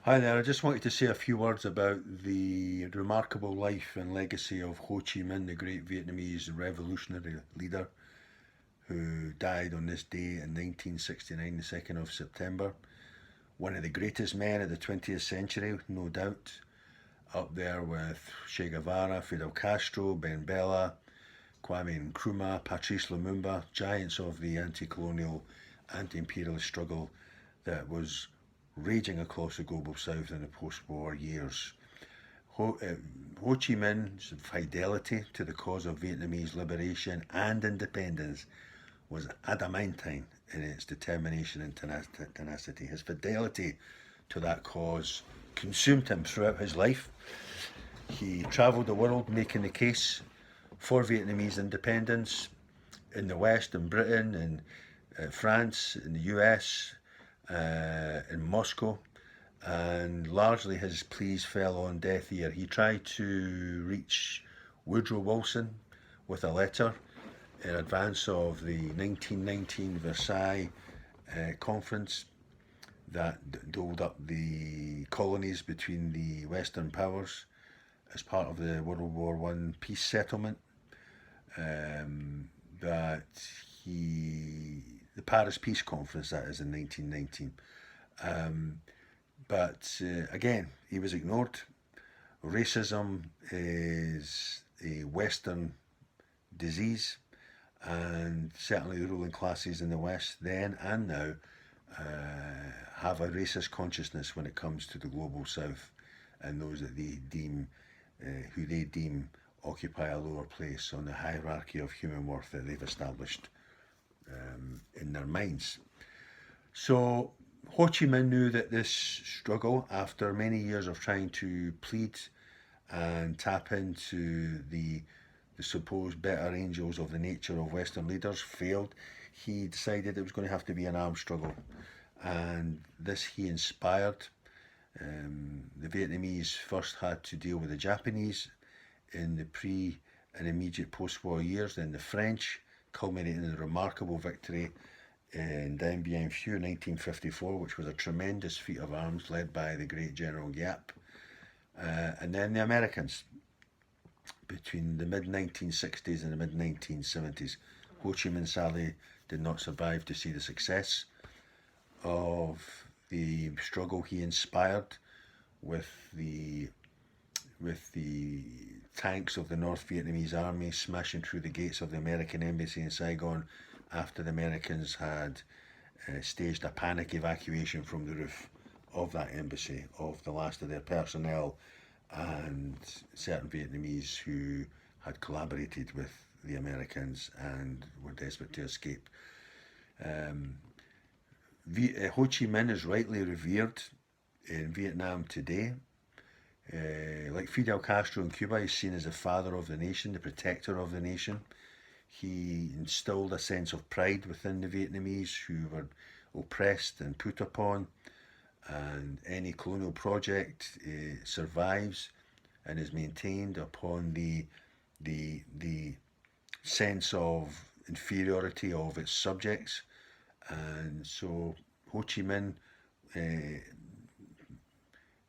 Hi there, I just wanted to say a few words about the remarkable life and legacy of Ho Chi Minh, the great Vietnamese revolutionary leader who died on this day in 1969, the 2nd of September. One of the greatest men of the 20th century, no doubt, up there with Che Guevara, Fidel Castro, Ben Bella, Kwame Nkrumah, Patrice Lumumba, giants of the anti-colonial, anti-imperialist struggle that was raging across the global south in the post-war years. Ho Chi Minh's fidelity to the cause of Vietnamese liberation and independence was adamantine in its determination and tenacity. His fidelity to that cause consumed him throughout his life. He travelled the world making the case for Vietnamese independence in the West, in Britain, in France, in the US, in Moscow, and largely his pleas fell on deaf ear. He tried to reach Woodrow Wilson with a letter in advance of the 1919 Versailles conference that doled up the colonies between the Western powers as part of the World War One peace settlement. That the Paris Peace Conference, that is, in 1919. But again, he was ignored. Racism is a Western disease, and certainly the ruling classes in the West then and now have a racist consciousness when it comes to the global South and those that they deem, who they deem occupy a lower place on the hierarchy of human worth that they've established in their minds. So Ho Chi Minh knew that this struggle, after many years of trying to plead and tap into the supposed better angels of the nature of Western leaders, failed. He decided it was going to have to be an armed struggle, and this he inspired. The Vietnamese first had to deal with the Japanese in the pre and immediate post-war years, then the French, culminating in a remarkable victory in Dien Bien Phu 1954, which was a tremendous feat of arms led by the great General Yap, and then the Americans between the mid-1960s and the mid-1970s. Ho Chi Minh sadly did not survive to see the success of the struggle he inspired with the tanks of the North Vietnamese army smashing through the gates of the American embassy in Saigon after the Americans had staged a panic evacuation from the roof of that embassy of the last of their personnel and certain Vietnamese who had collaborated with the Americans and were desperate to escape. Ho Chi Minh is rightly revered in Vietnam today. Like Fidel Castro in Cuba, he's seen as the father of the nation, the protector of the nation. He instilled a sense of pride within the Vietnamese who were oppressed and put upon, and any colonial project survives and is maintained upon the sense of inferiority of its subjects. And so Ho Chi Minh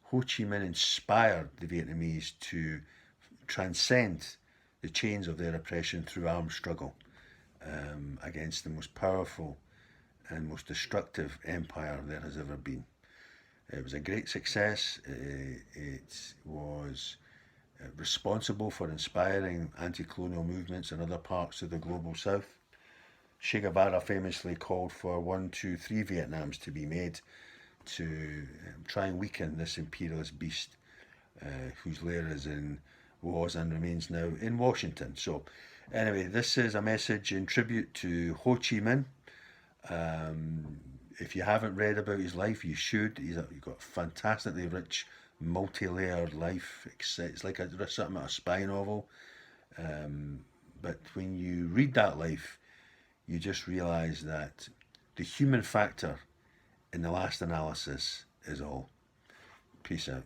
Ho Chi Minh inspired the Vietnamese to transcend the chains of their oppression through armed struggle against the most powerful and most destructive empire there has ever been. It was a great success. It was responsible for inspiring anti-colonial movements in other parts of the global south. Che Guevara famously called for 1, 2, 3 Vietnams to be made to try and weaken this imperialist beast whose lair is in, was and remains now in Washington. So anyway, this is a message in tribute to Ho Chi Minh. If you haven't read about his life, you should. He's got a fantastically rich, multi-layered life. It's like something out of a spy novel. But when you read that life, you just realise that the human factor in the last analysis is all. Peace out.